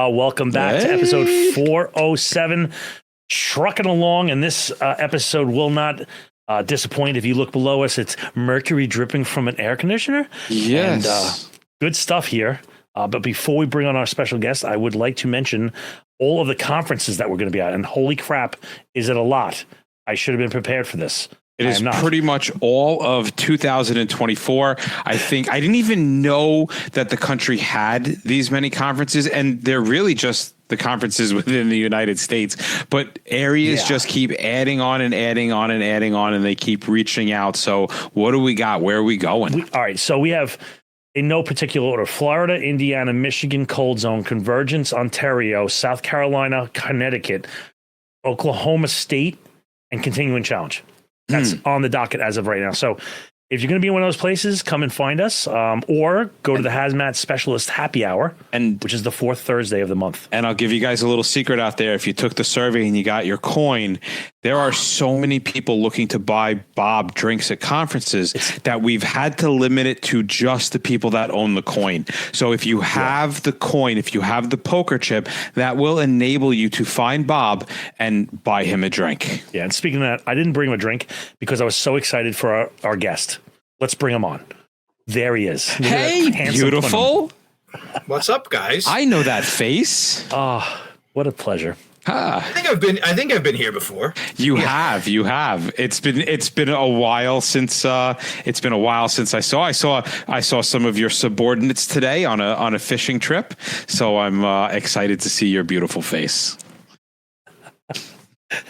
Welcome back to episode 407. Trucking along, and this episode will not disappoint. If you look below us, it's mercury dripping from an air conditioner. Yes. And, good stuff here. But before we bring on our special guest, I would like to mention all of the conferences that we're going to be at. And holy crap, is it a lot? I should have been prepared for this. It is pretty much all of 2024. I think I didn't even know that the country had these many conferences, and they're really just the conferences within the United States. But areas just keep adding on and adding on and adding on, and they keep reaching out. So what do we got? Where are we going? All right. So we have, in no particular order, Florida, Indiana, Michigan, Cold Zone, Convergence, Ontario, South Carolina, Connecticut, Oklahoma State, and Continuing Challenge. That's on the docket as of right now. So if you're going to be in one of those places, come and find us, or go to the Haz Mat Specialist Happy Hour, which is the fourth Thursday of the month. And I'll give you guys a little secret out there. If you took the survey and you got your coin, there are so many people looking to buy Bob drinks at conferences that we've had to limit it to just the people that own the coin. So if you have the coin, if you have the poker chip, that will enable you to find Bob and buy him a drink. Yeah, and speaking of that, I didn't bring him a drink because I was so excited for our guest. Let's bring him on. There he is. Hey, beautiful. What's up, guys? I know that face. Oh, what a pleasure. I think I've been here before. You have. It's been a while since I saw some of your subordinates today on a fishing trip. So I'm excited to see your beautiful face.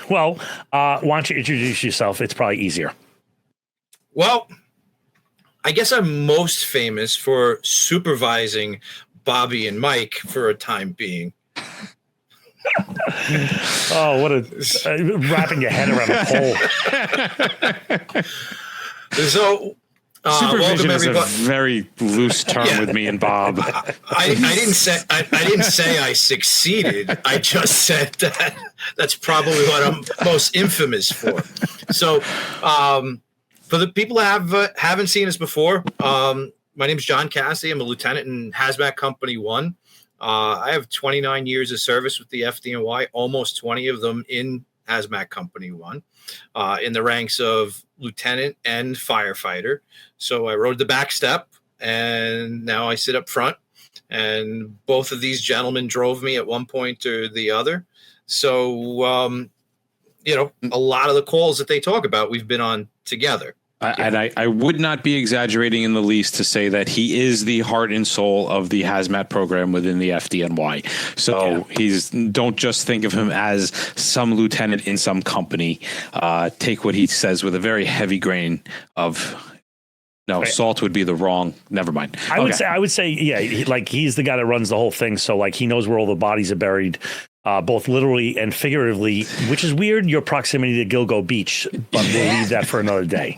Well, why don't you introduce yourself? It's probably easier. Well, I guess I'm most famous for supervising Bobby and Mike for a time being. Oh, what a wrapping your head around a pole. So, supervision is a very loose term with me and Bob. I didn't say I succeeded. I just said that's probably what I'm most infamous for. So, for the people that haven't seen us before, my name is John Cassidy. I'm a lieutenant in Haz Mat Company 1. I have 29 years of service with the FDNY, almost 20 of them in Haz Mat Company 1, in the ranks of lieutenant and firefighter. So I rode the back step, and now I sit up front. And both of these gentlemen drove me at one point or the other. So, a lot of the calls that they talk about, we've been on together. And I would not be exaggerating in the least to say that he is the heart and soul of the Haz Mat program within the FDNY. So don't just think of him as some lieutenant in some company. Take what he says with a very heavy grain of salt would be the wrong. Never mind. I would say, he's the guy that runs the whole thing. So he knows where all the bodies are buried. Both literally and figuratively, which is weird, your proximity to Gilgo Beach, but we'll leave that for another day.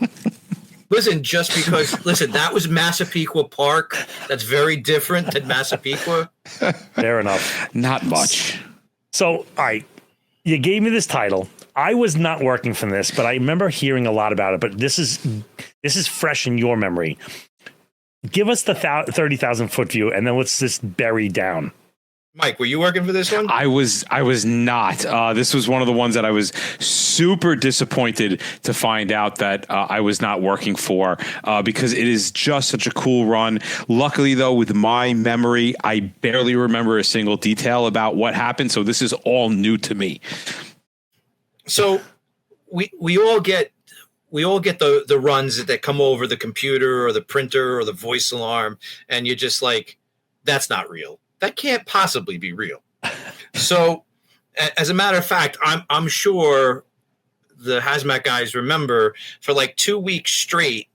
Listen, that was Massapequa Park. That's very different than Massapequa. Fair enough. Not much. So, all right, you gave me this title. I was not working from this, but I remember hearing a lot about it, but this is fresh in your memory. Give us the 30,000 foot view, and then let's just bury down. Mike, were you working for this one? I was not. This was one of the ones that I was super disappointed to find out that I was not working for because it is just such a cool run. Luckily, though, with my memory, I barely remember a single detail about what happened. So this is all new to me. So we all get the runs that come over the computer or the printer or the voice alarm, and you're just like, that's not real. That can't possibly be real. So, as a matter of fact, I'm sure the Haz Mat guys remember for like 2 weeks straight,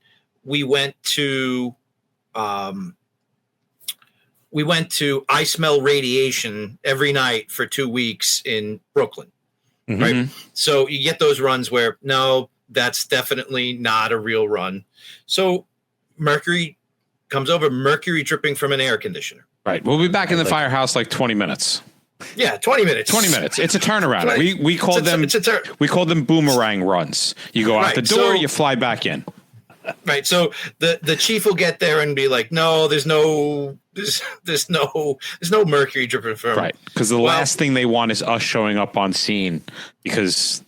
we went to I Smell Radiation every night for 2 weeks in Brooklyn, right? So you get those runs where, no, that's definitely not a real run. So mercury comes over, mercury dripping from an air conditioner. Right. We'll be back in the firehouse like 20 minutes. Yeah, 20 minutes. 20 minutes. It's a turnaround. We call them boomerang runs. You go out the door, you fly back in. Right. So the chief will get there and be like, no, there's no mercury dripping from. Right. Because the last thing they want is us showing up on scene, because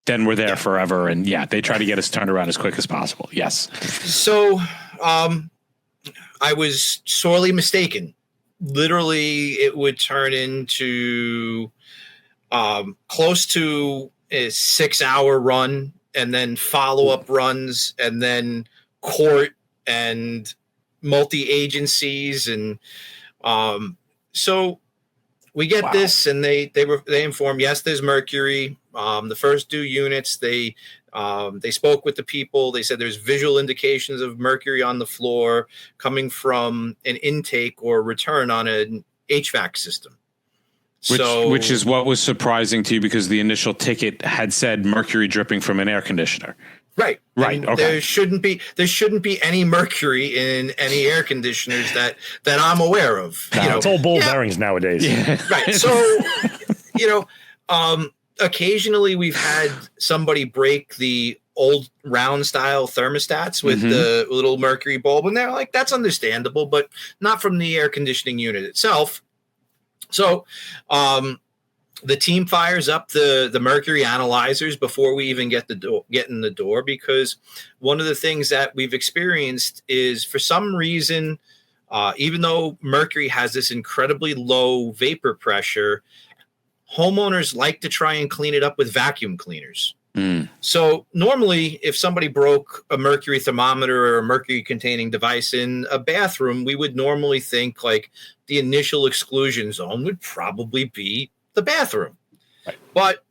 then we're there forever. And they try to get us turned around as quick as possible. Yes. So I was sorely mistaken. Literally, it would turn into close to a 6-hour run, and then follow-up runs, and then court and multi-agencies. And so we get this, and they inform, yes, there's mercury. The first 2 units, they spoke with the people. They said there's visual indications of mercury on the floor coming from an intake or return on an HVAC system. Which is what was surprising to you, because the initial ticket had said mercury dripping from an air conditioner. Right. Okay. There shouldn't be any mercury in any air conditioners that I'm aware of. It's all ball bearings nowadays. Yeah. Right. So, occasionally we've had somebody break the old round style thermostats with the little mercury bulb, and they're like, that's understandable, but not from the air conditioning unit itself. So the team fires up the mercury analyzers before we even get in the door, because one of the things that we've experienced is, for some reason, even though mercury has this incredibly low vapor pressure, homeowners like to try and clean it up with vacuum cleaners. So normally, if somebody broke a mercury thermometer or a mercury containing device in a bathroom, we would normally think like the initial exclusion zone would probably be the bathroom. Right. But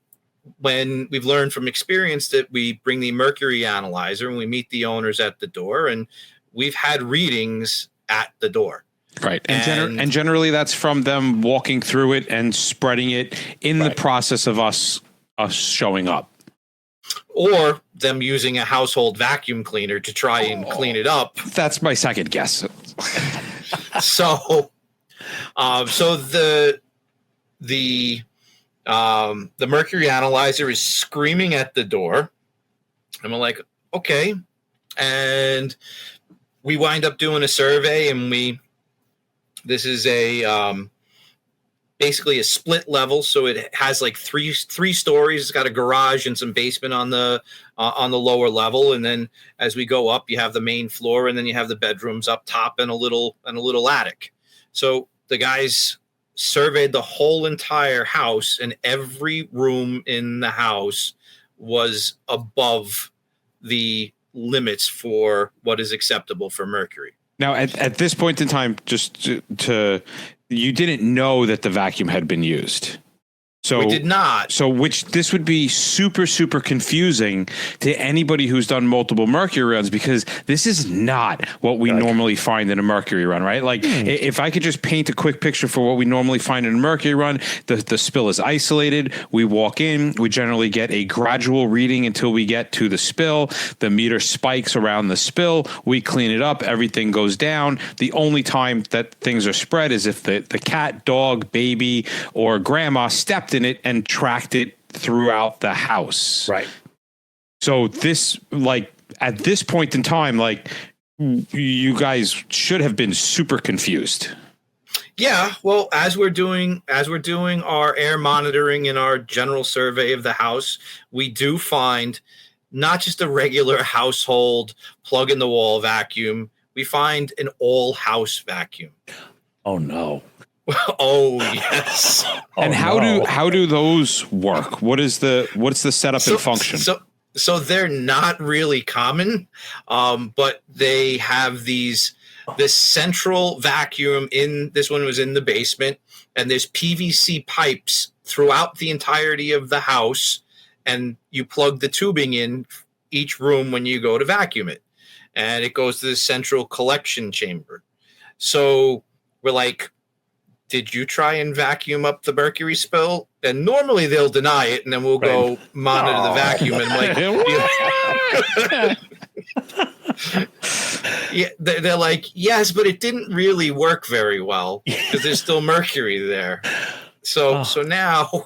when we've learned from experience that we bring the mercury analyzer and we meet the owners at the door, and we've had readings at the door. Right. And generally that's from them walking through it and spreading it in the process of us showing up. Or them using a household vacuum cleaner to try and clean it up. That's my second guess. So the mercury analyzer is screaming at the door, and we're like, okay. And we wind up doing a survey, and this is basically a split level, so it has like three stories. It's got a garage and some basement on the lower level, and then as we go up, you have the main floor, and then you have the bedrooms up top and a little attic. So the guys surveyed the whole entire house, and every room in the house was above the limits for what is acceptable for mercury. Now, at this point in time, just to you didn't know that the vacuum had been used. So we did not. So this would be super, super confusing to anybody who's done multiple mercury runs, because this is not what we normally find in a mercury run, right? Like if I could just paint a quick picture for what we normally find in a mercury run, the spill is isolated. We walk in, we generally get a gradual reading until we get to the spill. The meter spikes around the spill. We clean it up. Everything goes down. The only time that things are spread is if the cat, dog, baby, or grandma stepped in it and tracked it throughout the house. Right. So this, like, at this point in time, like, you guys should have been super confused. Yeah, well, as we're doing our air monitoring and our general survey of the house, we do find not just a regular household plug in the wall vacuum. We find an all house vacuum. Oh no. Oh yes. And how do those work? What's the setup and function? So they're not really common, but they have this central vacuum this one was in the basement, and there's PVC pipes throughout the entirety of the house, and you plug the tubing in each room when you go to vacuum it, and it goes to the central collection chamber. So we're like, did you try and vacuum up the mercury spill? And normally they'll deny it, and then we'll go monitor the vacuum and yeah, they're like, yes, but it didn't really work very well because there's still mercury there. So now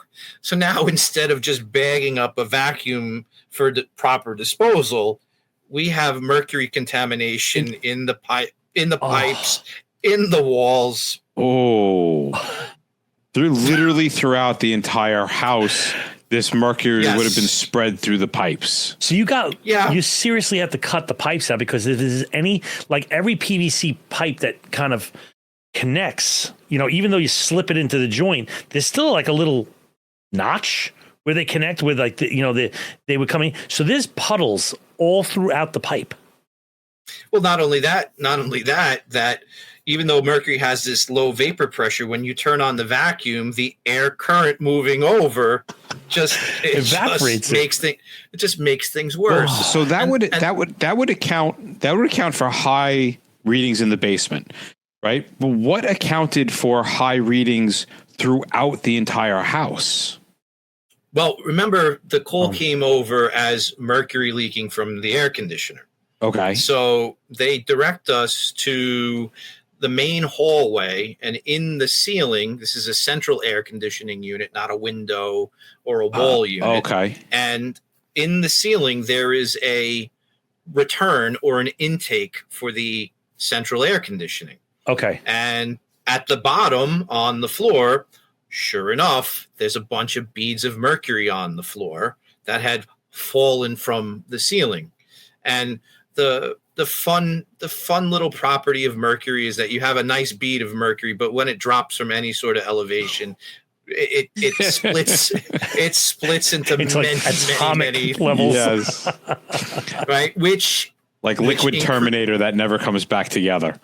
instead of just bagging up a vacuum for proper disposal, we have mercury contamination in the pipes, Oh. in the walls. Oh, literally throughout the entire house, this mercury Yes. would have been spread through the pipes. So you seriously have to cut the pipes out, because if there's any, like every PVC pipe that kind of connects, even though you slip it into the joint, there's still like a little notch where they connect with, like they would come in. So there's puddles all throughout the pipe. Well, not only that, that even though mercury has this low vapor pressure, when you turn on the vacuum, the air current moving over just evaporates. It just makes things worse. So that would account for high readings in the basement, right? But what accounted for high readings throughout the entire house? Well, remember, the coal came over as mercury leaking from the air conditioner. Okay. So they direct us to the main hallway, and in the ceiling, this is a central air conditioning unit, not a window or a wall unit. Okay. And in the ceiling, there is a return or an intake for the central air conditioning. Okay. And at the bottom on the floor, sure enough, there's a bunch of beads of mercury on the floor that had fallen from the ceiling. And the fun little property of mercury is that you have a nice bead of mercury, but when it drops from any sort of elevation, it splits into many levels. Yes. Right, which liquid Terminator that never comes back together.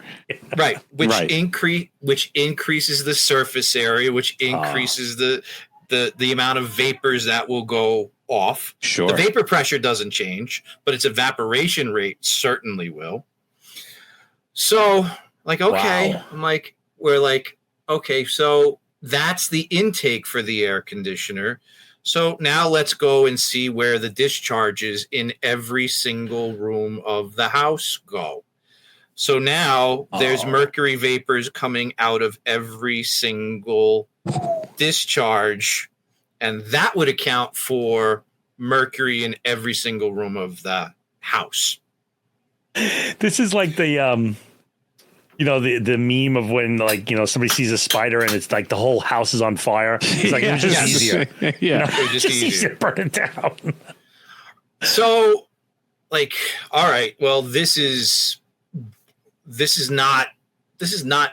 Right, which increases the surface area, which increases the amount of vapors that will go off. Sure. The vapor pressure doesn't change, but its evaporation rate certainly will. So, okay, wow. we're like, okay, so that's the intake for the air conditioner. So now let's go and see where the discharges in every single room of the house go. So now there's mercury vapors coming out of every single discharge, and that would account for mercury in every single room of the house. This is like the the meme of when somebody sees a spider and it's like the whole house is on fire. It's like, it was just easier. Yeah. It was just easier to burn it down. So, all right, well, this is not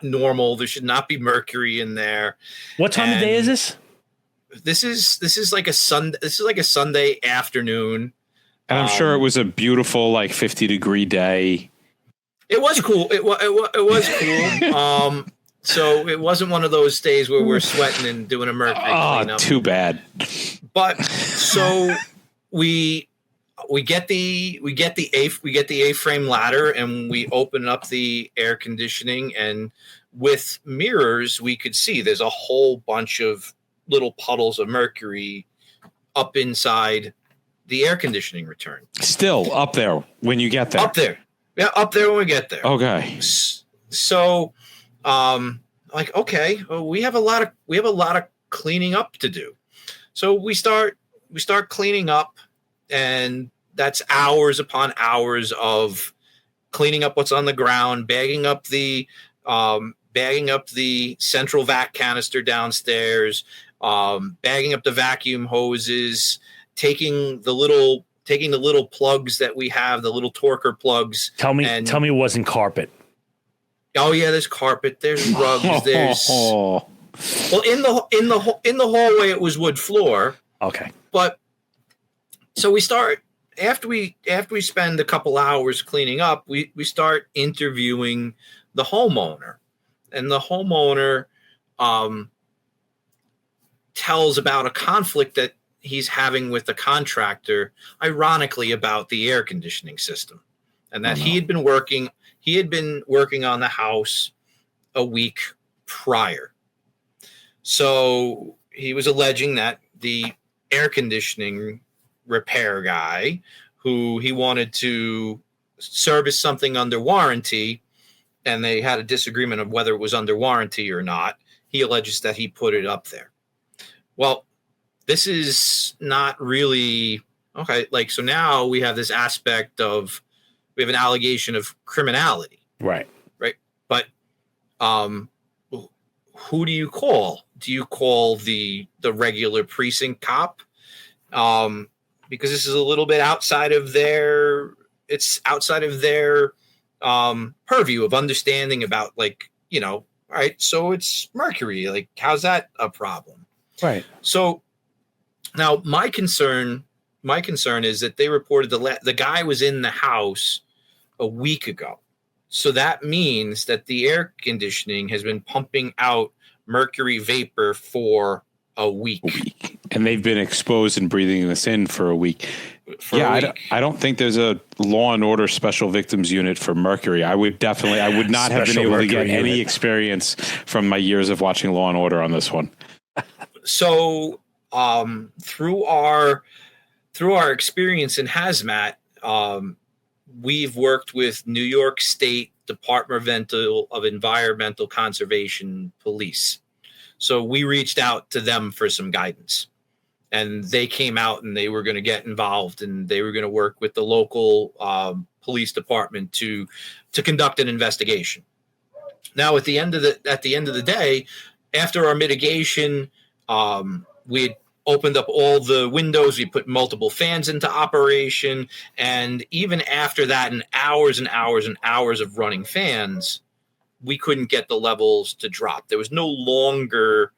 normal. There should not be mercury in there. What time of day is this? This is like a Sunday afternoon. And I'm sure it was a beautiful 50-degree day. It was cool. It was cool. So it wasn't one of those days where we're sweating and doing a mercury cleanup. Too bad. But so we get the A-frame ladder, and we open up the air conditioning, and with mirrors we could see there's a whole bunch of little puddles of mercury up inside the air conditioning return. Still up there when you get there. Up there. Yeah, up there when we get there. Okay. So, okay, well, we have a lot of cleaning up to do. So we start cleaning up, and that's hours upon hours of cleaning up what's on the ground, bagging up the central vac canister downstairs, bagging up the vacuum hoses, taking the little plugs that we have, the little torquer plugs. Tell me it wasn't carpet. Oh yeah, there's carpet, there's rugs, there's well, in the hallway it was wood floor. Okay. But so we start after we spend a couple hours cleaning up, we start interviewing the homeowner. And the homeowner tells about a conflict that he's having with the contractor, ironically about the air conditioning system, and that he had been working on the house a week prior. So he was alleging that the air conditioning repair guy, who he wanted to service something under warranty, and they had a disagreement of whether it was under warranty or not, he alleges that he put it up there. Well, this is not really okay. So now we have this aspect of we have an allegation of criminality. Right. Right. But who do you call? Do you call the regular precinct cop? Because this is a little bit outside of their purview of understanding about, like, all right, so it's mercury. Like, how's that a problem? Right. So now my concern is that they reported the guy was in the house a week ago. So that means that the air conditioning has been pumping out mercury vapor for a week. And they've been exposed and breathing this in for a week. I don't think there's a Law and Order Special Victims Unit for mercury. I would not have been able to get any experience from my years of watching Law and Order on this one. So through our experience in hazmat, we've worked with New York State Department of Environmental Conservation Police. So we reached out to them for some guidance, and they came out and they were going to get involved, and they were going to work with the local police department to conduct an investigation. Now, at the end of the day, after our mitigation, we had opened up all the windows. We put multiple fans into operation. And even after that, and hours and hours and hours of running fans, we couldn't get the levels to drop. There was no longer,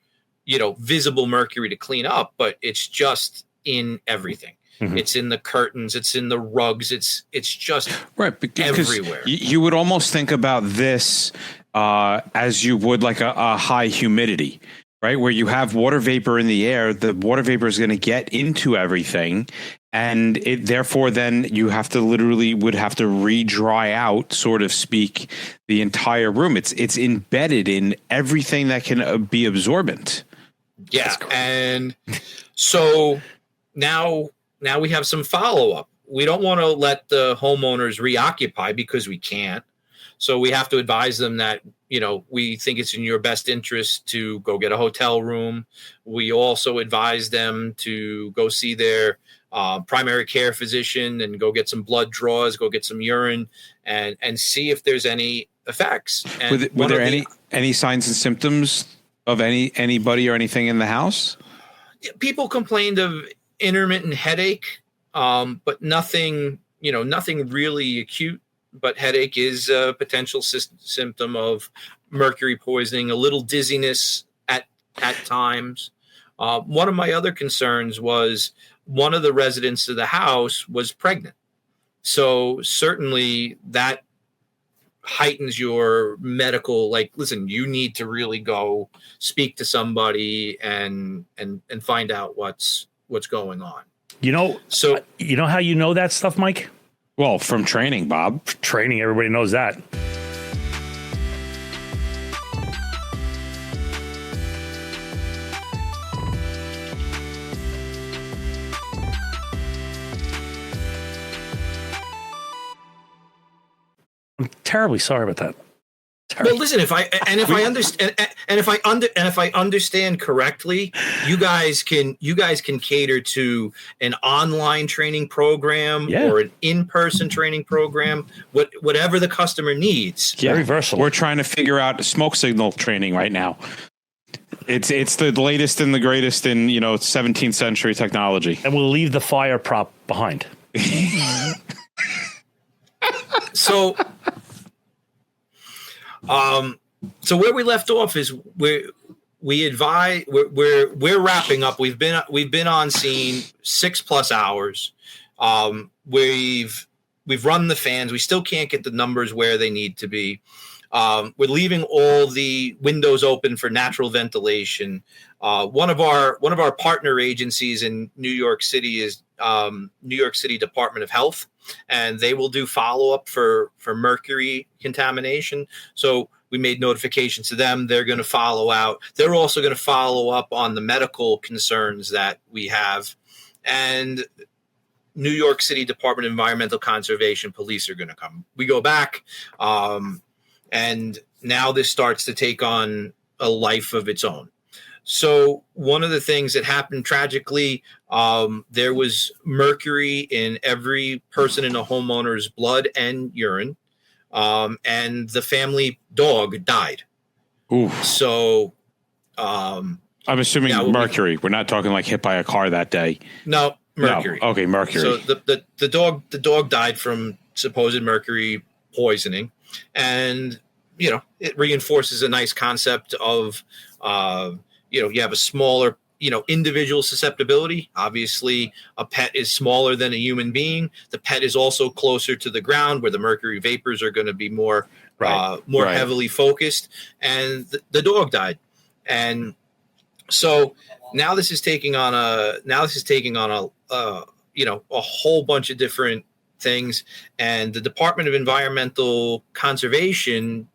visible mercury to clean up, but it's just in everything. Mm-hmm. It's in the curtains. It's in the rugs. It's just right, everywhere. You would almost think about this as you would like a high humidity, right? Where you have water vapor in the air, the water vapor is going to get into everything. And therefore, then you would have to re-dry out, sort of speak, the entire room. It's embedded in everything that can be absorbent. Yeah. And so now we have some follow-up. We don't want to let the homeowners reoccupy because we can't. So we have to advise them that, we think it's in your best interest to go get a hotel room. We also advise them to go see their primary care physician and go get some blood draws, go get some urine, and see if there's any effects. And were there any signs and symptoms of anybody or anything in the house? People complained of intermittent headache, but nothing really acute. But headache is a potential symptom of mercury poisoning, a little dizziness at times. One of my other concerns was one of the residents of the house was pregnant. So certainly that heightens your medical, listen, you need to really go speak to somebody and find out what's going on. So you know how you know that stuff, Mike? Well, from training, Bob. Training, everybody knows that. I'm terribly sorry about that. Well, listen, if I understand correctly, you guys can cater to an online training program or an in-person training program, whatever the customer needs. Yeah. Very versatile. We're trying to figure out smoke signal training right now. It's the latest and the greatest in 17th century technology. And we'll leave the fire prop behind. So where we left off is we're wrapping up. We've been on scene 6+ hours. We've run the fans. We still can't get the numbers where they need to be. We're leaving all the windows open for natural ventilation. One of our partner agencies in New York City is New York City Department of Health, and they will do follow-up for mercury contamination. So we made notifications to them. They're going to follow out. They're also going to follow up on the medical concerns that we have. And New York City Department of Environmental Conservation Police are going to come. We go back, and now this starts to take on a life of its own. So one of the things that happened tragically, there was mercury in every person in the homeowner's blood and urine, and the family dog died. Ooh. So I'm assuming mercury. We're not talking like hit by a car that day. No, mercury. No. Okay, mercury. So the dog died from supposed mercury poisoning, and it reinforces a nice concept of you have a smaller individual susceptibility. Obviously, a pet is smaller than a human being. The pet is also closer to the ground, where the mercury vapors are going to be more heavily focused, and the dog died. And so now this is taking on a whole bunch of different things. And the Department of Environmental Conservation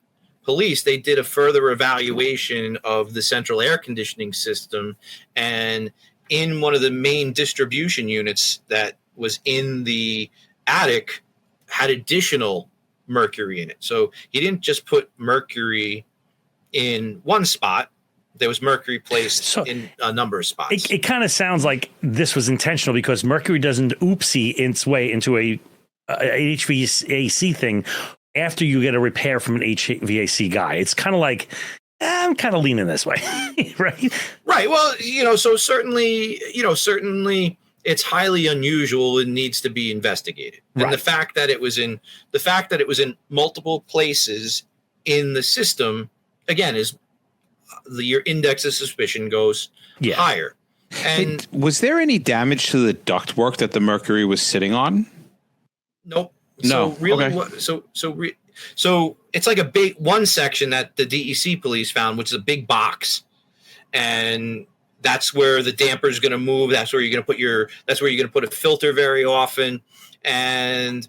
Police, they did a further evaluation of the central air conditioning system, and in one of the main distribution units that was in the attic had additional mercury in it. So he didn't just put mercury in one spot. There was mercury placed in a number of spots. It kind of sounds like this was intentional, because mercury doesn't oopsie its way into a HVAC thing after you get a repair from an HVAC guy. It's kind of like, I'm kind of leaning this way, right? Right. Well, so certainly it's highly unusual and needs to be investigated. And right. the fact that it was in multiple places in the system, again, is your index of suspicion goes higher. And was there any damage to the ductwork that the mercury was sitting on? Nope. No. So really, Okay. So it's like a big one section that the DEC police found, which is a big box, and that's where the damper is going to move. That's where you're going to put a filter very often. And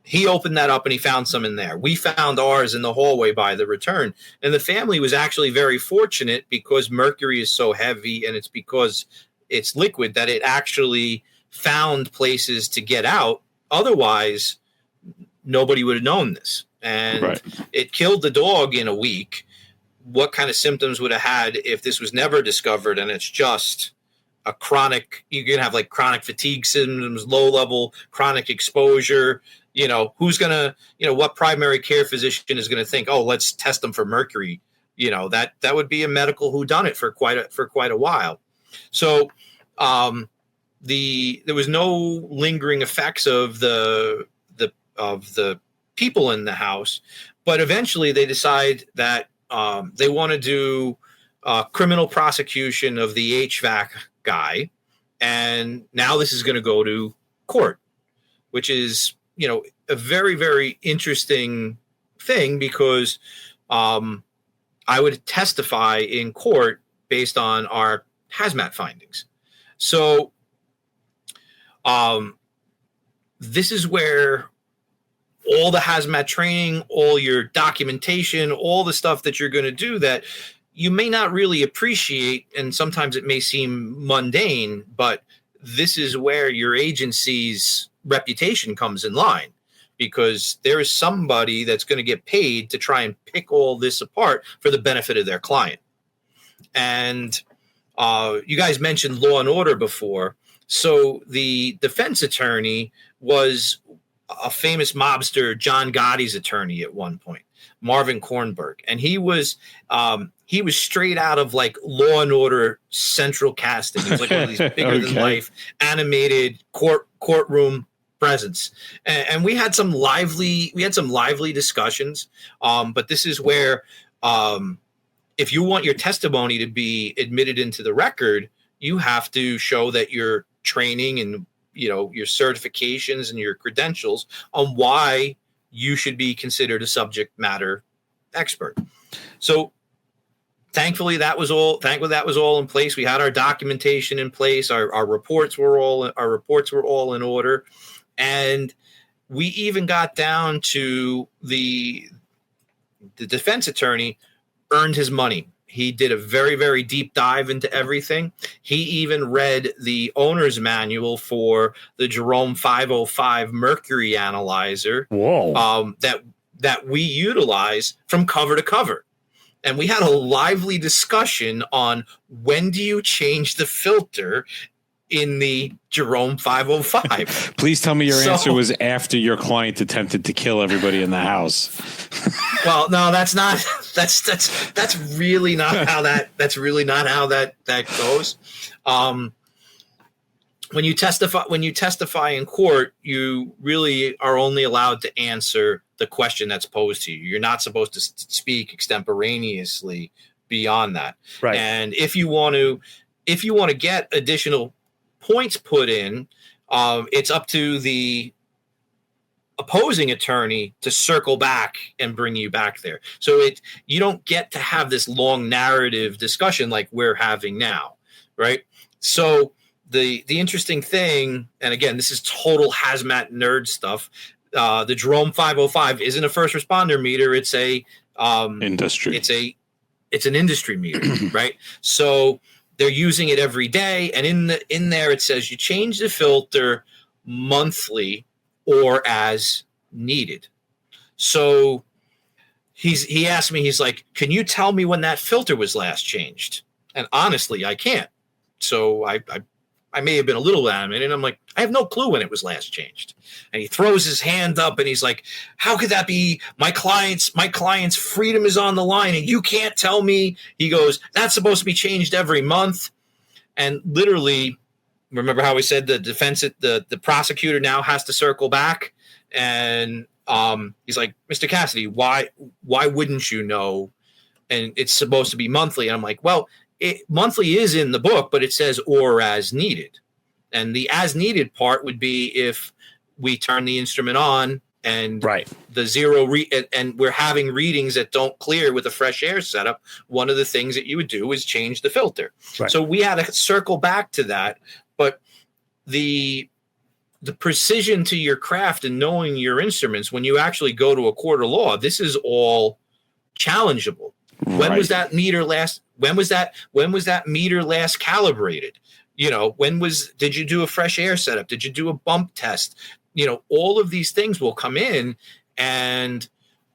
he opened that up and he found some in there. We found ours in the hallway by the return. And the family was actually very fortunate, because mercury is so heavy and it's because it's liquid that it actually found places to get out. Otherwise, nobody would have known this. And it killed the dog in a week. What kind of symptoms would have had if this was never discovered? And it's just a chronic, you can have like chronic fatigue symptoms, low level chronic exposure. Who's going to, what primary care physician is going to think, oh, let's test them for mercury? That would be a medical whodunit for quite a while. So there was no lingering effects of the people in the house, but eventually they decide that they want to do criminal prosecution of the HVAC guy, and now this is going to go to court, which is a very, very interesting thing, because I would testify in court based on our hazmat findings. So this is where all the hazmat training, all your documentation, all the stuff that you're going to do that you may not really appreciate, and sometimes it may seem mundane, but this is where your agency's reputation comes in line, because there is somebody that's going to get paid to try and pick all this apart for the benefit of their client. And you guys mentioned Law and Order before. So the defense attorney was a famous mobster, John Gotti's attorney at one point, Marvin Kornberg. And he was straight out of like Law and Order Central casting. He was like one of these bigger than life animated courtroom presence. And we had some lively discussions. But this is where if you want your testimony to be admitted into the record, you have to show that your training and your certifications and your credentials on why you should be considered a subject matter expert. So thankfully that was all in place. We had our documentation in place. Our reports were all in order. And we even got down to the defense attorney earned his money. He did a very, very deep dive into everything. He even read the owner's manual for the Jerome 505 mercury analyzer. Whoa. That we utilize from cover to cover. and we had a lively discussion on when do you change the filter in the Jerome 505. Please tell me your answer was after your client attempted to kill everybody in the house. Well, no, that's really not how that goes. When you testify in court, you really are only allowed to answer the question that's posed to you. You're not supposed to speak extemporaneously beyond that. Right. And if you want to get additional points put in, it's up to the opposing attorney to circle back and bring you back there. So you don't get to have this long narrative discussion like we're having now, right? So the interesting thing, and again, this is total hazmat nerd stuff. The Jerome 505 isn't a first responder meter; it's a industry. It's an industry meter, right? So they're using it every day, and in there it says you change the filter monthly or as needed. So he asked me, he's like, "Can you tell me when that filter was last changed?" And honestly, I can't. So I may have been a little adamant, and I'm like, I have no clue when it was last changed. And he throws his hand up and he's like, how could that be? My client's freedom is on the line and you can't tell me. He goes, that's supposed to be changed every month. And literally, remember how we said the prosecutor now has to circle back, and he's like, Mr. Cassidy, why wouldn't you know? And it's supposed to be monthly. And I'm like, well, monthly is in the book, but it says or as needed. And the as needed part would be if we turn the instrument on and the zero and we're having readings that don't clear with a fresh air setup. One of the things that you would do is change the filter. Right. So we had to circle back to that. But the precision to your craft and knowing your instruments, when you actually go to a court of law, this is all challengeable. Right. When was that meter last calibrated? You know, did you do a fresh air setup? Did you do a bump test? You know, all of these things will come in, and,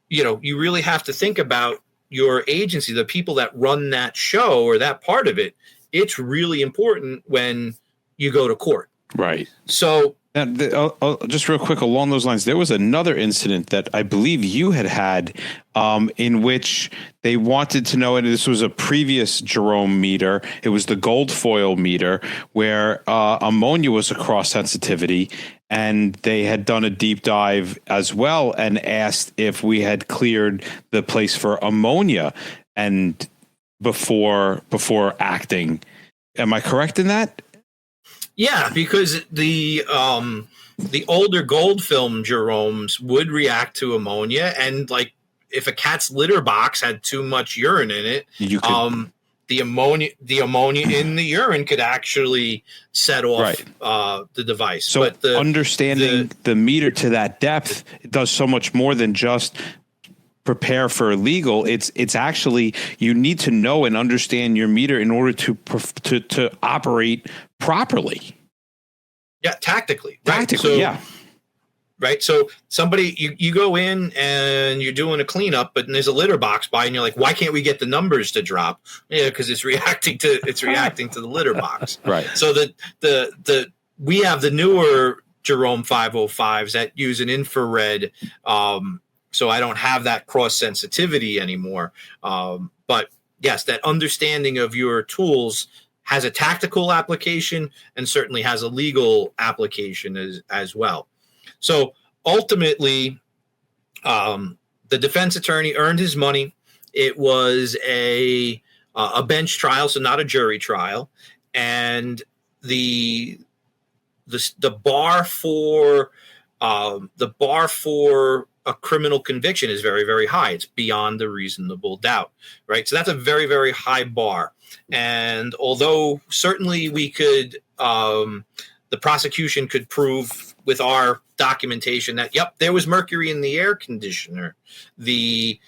you know, you really have to think about your agency, the people that run that show or that part of it. It's really important when you go to court. Right. So just real quick along those lines, there was another incident that I believe you had in which they wanted to know, and this was a previous Jerome meter. It was the gold foil meter where ammonia was a cross sensitivity, and they had done a deep dive as well and asked if we had cleared the place for ammonia and before acting. Am I correct in that? Yeah, because the older gold film Jeromes would react to ammonia, and like if a cat's litter box had too much urine in it, the ammonia in the urine could actually set off the device. So but understanding the meter to that depth, it does so much more than just prepare for legal. It's actually, you need to know and understand your meter in order to operate properly. Yeah, tactically. Right? So somebody, you go in and you're doing a cleanup, but there's a litter box by, and you're like, why can't we get the numbers to drop? Yeah, because it's reacting to the litter box. Right. So we have the newer Jerome 505s that use an infrared. So I don't have that cross sensitivity anymore. But yes, that understanding of your tools has a tactical application and certainly has a legal application as well. So ultimately, the defense attorney earned his money. It was a bench trial, so not a jury trial, and the bar for a criminal conviction is very, very high. It's beyond a reasonable doubt, right? So that's a very, very high bar. And although certainly we could, the prosecution could prove with our documentation that, yep, there was mercury in the air conditioner, the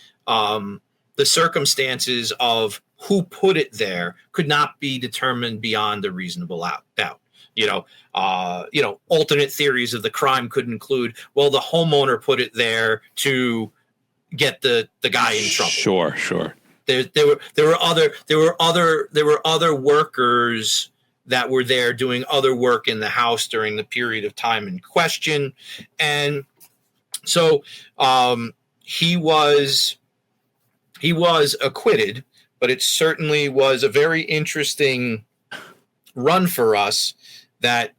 circumstances of who put it there could not be determined beyond a reasonable doubt. Alternate theories of the crime could include, well, the homeowner put it there to get the guy in trouble. Sure. There were other workers that were there doing other work in the house during the period of time in question, and so he was acquitted. But it certainly was a very interesting run for us. That,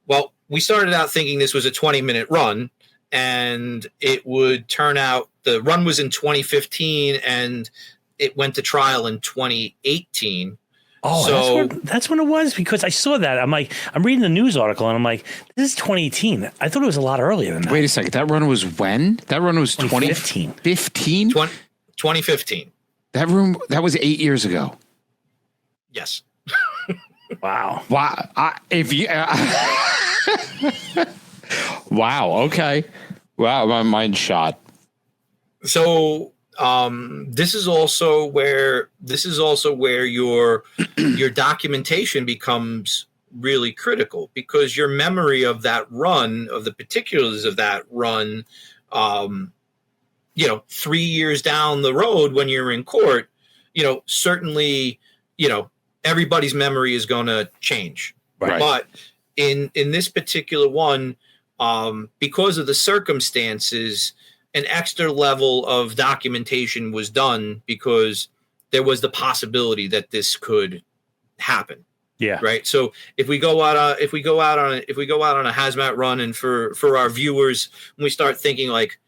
well, we started out thinking this was a 20-minute run, and it would turn out the run was in 2015, and it went to trial in 2018. Oh, so that's when it was, because I saw that. I'm like, I'm reading the news article and I'm like, this is 2018. I thought it was a lot earlier than that. Wait a second. That run was when? That run was 2015. 2015. That was 8 years ago. Yes. Wow. Wow. Wow. Okay. Wow. My mind's shot. So this is also where your documentation becomes really critical, because your memory of that run, of the particulars of that run, 3 years down the road when you're in court, certainly, everybody's memory is going to change. Right. But in this particular one, because of the circumstances, an extra level of documentation was done, because there was the possibility that this could happen. Yeah. Right. So if we go out on a hazmat run, and for our viewers, when we start thinking like,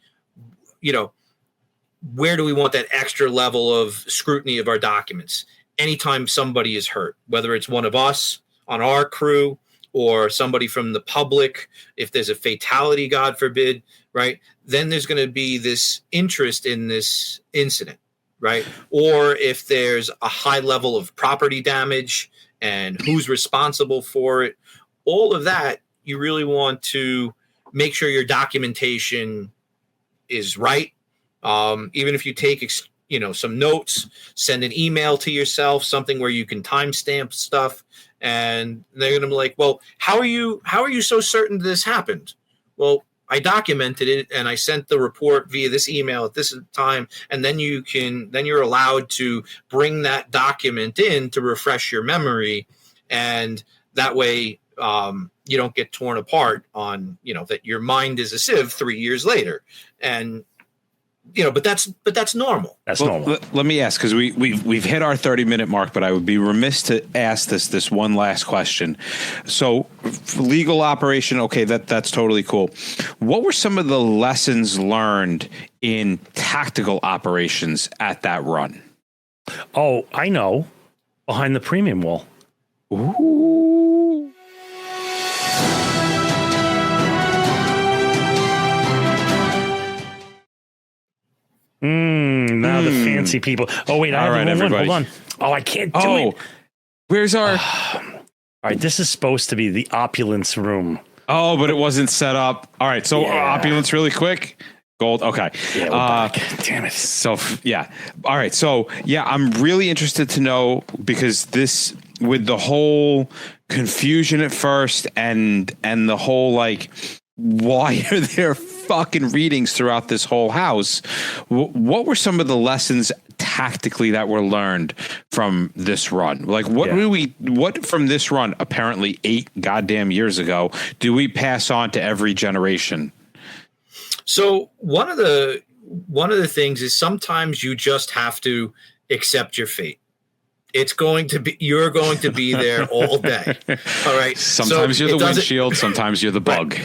where do we want that extra level of scrutiny of our documents? Anytime somebody is hurt, whether it's one of us on our crew or somebody from the public, if there's a fatality, God forbid, right, then there's going to be this interest in this incident, right? Or if there's a high level of property damage and who's responsible for it, all of that, you really want to make sure your documentation is right. Even if you take, some notes, send an email to yourself, something where you can timestamp stuff, and they're going to be like, well, how are you so certain this happened? Well, I documented it and I sent the report via this email at this time. And then you're allowed to bring that document in to refresh your memory. And that way, you don't get torn apart on, that your mind is a sieve 3 years later. And, but that's normal. That's normal. Let me ask, because we've hit our 30-minute mark, but I would be remiss to ask this one last question. So, legal operation, okay, that's totally cool. What were some of the lessons learned in tactical operations at that run? Oh, I know. Behind the premium wall. Ooh. Now the fancy people. Oh, wait, I have the wrong one. Hold on. Oh, I can't do it. Where's our... All right, this is supposed to be the opulence room. Oh, but it wasn't set up. All right, so opulence really quick. Gold. Okay. Yeah, we're back. Damn it. So, yeah. All right. So, yeah, I'm really interested to know, because this, with the whole confusion at first and the whole, like, why are there fucking readings throughout this whole house? What were some of the lessons tactically that were learned from this run? Like, what from this run, apparently 8 goddamn years ago, do we pass on to every generation? So one of the things is sometimes you just have to accept your fate. You're going to be there all day. All right. Sometimes you're the windshield. Sometimes you're the bug.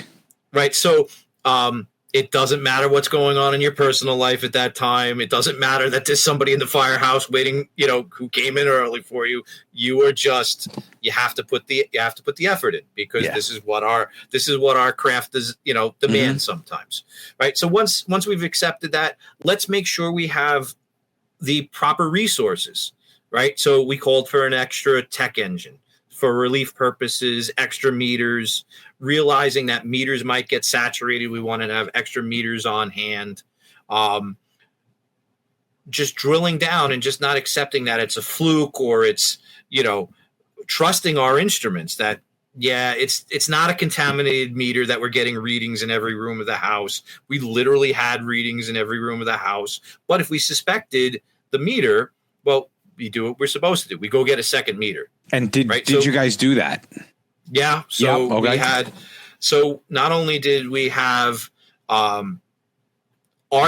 Right. So it doesn't matter what's going on in your personal life at that time. It doesn't matter that there's somebody in the firehouse waiting, who came in early for you. You have to put the effort in, because this is what our craft is, demands sometimes. Right. So once we've accepted that, let's make sure we have the proper resources. Right. So we called for an extra tech engine for relief purposes, extra meters, realizing that meters might get saturated. We want to have extra meters on hand. Just drilling down and just not accepting that it's a fluke, or it's, trusting our instruments that, it's not a contaminated meter, that we're getting readings in every room of the house. We literally had readings in every room of the house. But if we suspected the meter, well, we do what we're supposed to do. We go get a second meter. And did you guys do that? Yeah. So okay. we had, so not only did we have our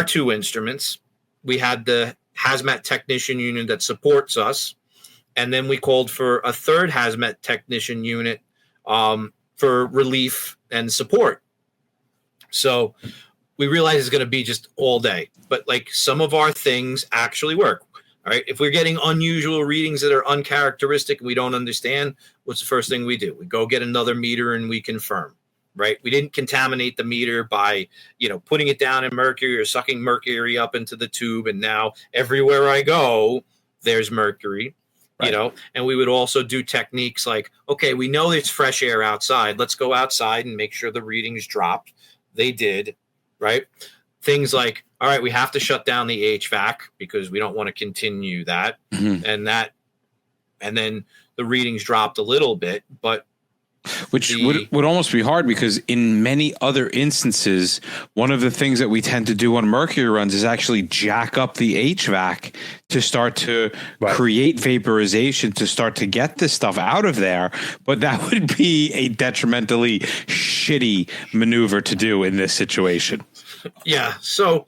two instruments, we had the hazmat technician unit that supports us. And then we called for a third hazmat technician unit for relief and support. So we realize it's going to be just all day, but like some of our things actually work. All right. If we're getting unusual readings that are uncharacteristic and we don't understand, what's the first thing we do? We go get another meter and we confirm, right? We didn't contaminate the meter by, putting it down in mercury or sucking mercury up into the tube. And now everywhere I go, there's mercury, right. And we would also do techniques like, okay, we know there's fresh air outside. Let's go outside and make sure the readings dropped. They did, right? Things like, all right, we have to shut down the HVAC because we don't want to continue that. Mm-hmm. And then the readings dropped a little bit, but which would almost be hard because in many other instances, one of the things that we tend to do on mercury runs is actually jack up the HVAC to start to create vaporization to start to get this stuff out of there. But that would be a detrimentally shitty maneuver to do in this situation. Yeah. So,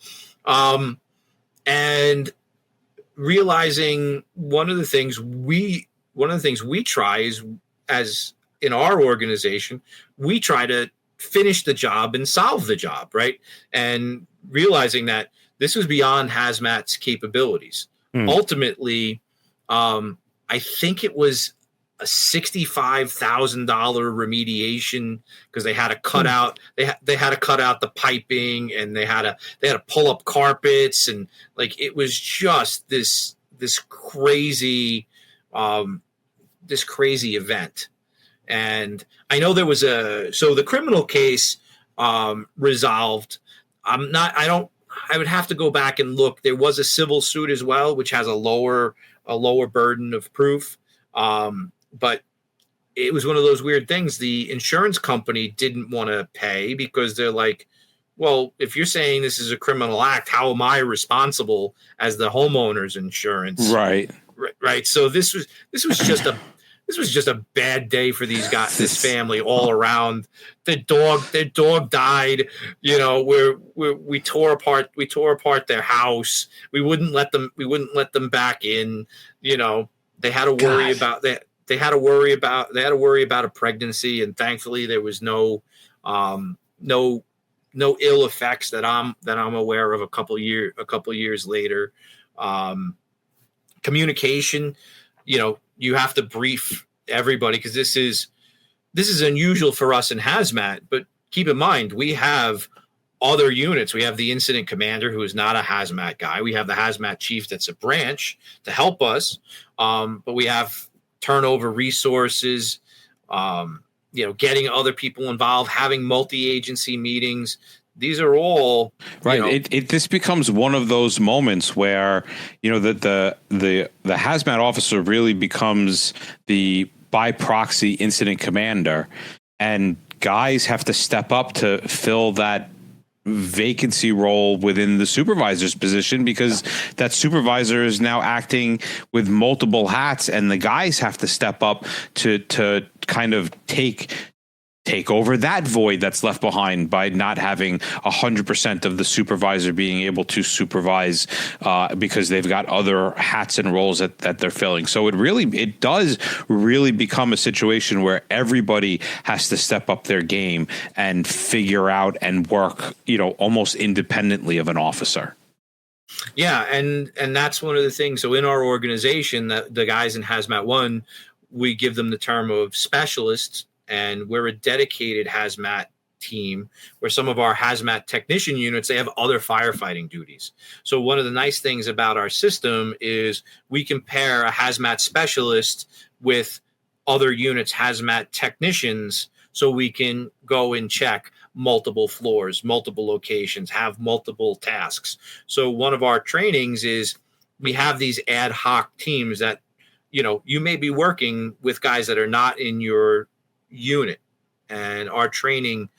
and realizing one of the things we try is, as in our organization, we try to finish the job and solve the job, right? And realizing that this was beyond hazmat's capabilities. Ultimately, I think it was a $65,000 remediation because they had to cut out they had to cut out the piping, and they had to pull up carpets, and like it was just this crazy event. And I know there was so the criminal case resolved. I would have to go back and look. There was a civil suit as well, which has a lower burden of proof. But it was one of those weird things. The insurance company didn't want to pay because they're like, well, if you're saying this is a criminal act, how am I responsible as the homeowner's insurance? Right. Right. So this was just a bad day for these guys, this family all around. Their dog died. We tore apart their house. We wouldn't let them back in. They had to worry about that. They had to worry about a pregnancy, and thankfully there was no ill effects that I'm aware of. A couple years later, communication. You have to brief everybody because this is unusual for us in hazmat. But keep in mind, we have other units. We have the incident commander, who is not a hazmat guy. We have the hazmat chief, that's a branch, to help us. But we have turnover resources, getting other people involved, having multi-agency meetings. These are all right. This becomes one of those moments where the hazmat officer really becomes the by proxy incident commander, and guys have to step up to fill that vacancy role within the supervisor's position, because that supervisor is now acting with multiple hats, and the guys have to step up to kind of take over that void that's left behind by not having 100% of the supervisor being able to supervise because they've got other hats and roles that they're filling. So it does really become a situation where everybody has to step up their game and figure out and work, almost independently of an officer. Yeah. And that's one of the things. So in our organization, that the guys in Hazmat 1, we give them the term of specialists. And we're a dedicated hazmat team, where some of our hazmat technician units, they have other firefighting duties. So one of the nice things about our system is we can pair a hazmat specialist with other units, hazmat technicians, so we can go and check multiple floors, multiple locations, have multiple tasks. So one of our trainings is we have these ad hoc teams that, you may be working with guys that are not in your unit, and our training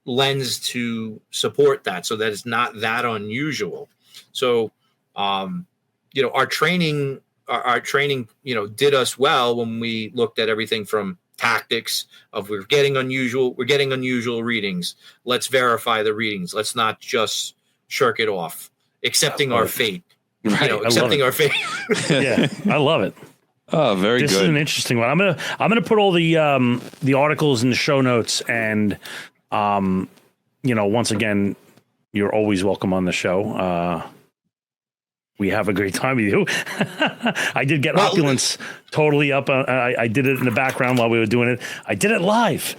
lends to support that, so that it's not that unusual. So our training, did us well when we looked at everything from tactics of we're getting unusual readings. Let's verify the readings. Let's not just shirk it off, accepting our fate. Right. Accepting our fate. Yeah, I love it. Oh, very good. This is an interesting one. I'm gonna put all the articles in the show notes, and once again, you're always welcome on the show. We have a great time with you. I did get opulence totally up. I did it in the background while we were doing it. I did it live.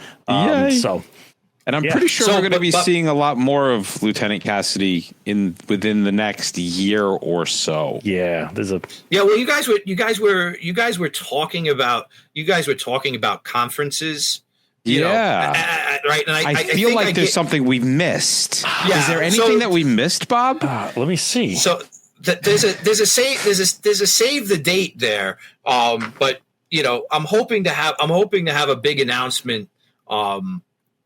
And I'm pretty sure we're going to be seeing a lot more of Lieutenant Cassidy within the next year or so. Yeah, well, you guys were talking about conferences. Right. And I feel like there's something we missed. Yeah, is there anything that we missed, Bob? Let me see. So there's a save the date there. But I'm hoping to have a big announcement.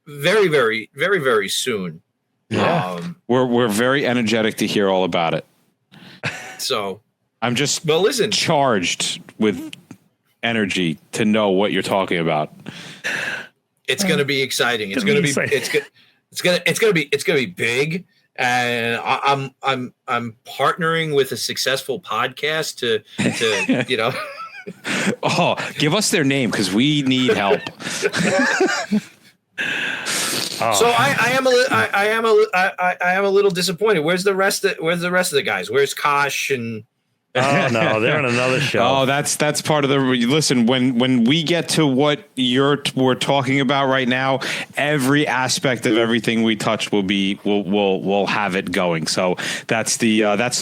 Very, very, very, very soon. Yeah, we're very energetic to hear all about it. So I'm just listen, charged with energy to know what you're talking about. It's going to be exciting. It's going to be big, and I'm partnering with a successful podcast to Oh, give us their name because we need help. So I am a little disappointed. Where's the rest of the guys? Where's Kosh and? Oh no, they're on another show. Oh, that's part of the listen. When we get to what we're talking about right now, every aspect of everything we touch we'll have it going. So that's the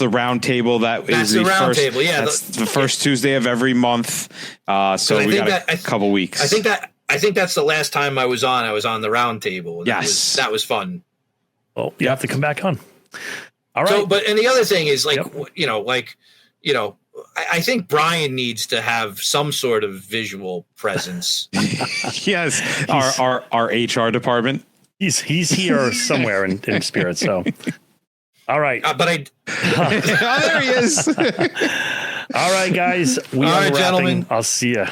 round table. That's the round table. Yeah, that's the first Tuesday of every month. So we got a couple weeks. I think that's the last time I was on. I was on the round table. Yes, that was fun. Well, you have to come back on. All right. So, and the other thing is I think Brian needs to have some sort of visual presence. Yes, our HR department. He's here somewhere in spirit. So, all right. Oh, there he is. All right, guys. We are wrapping. Gentlemen. I'll see you.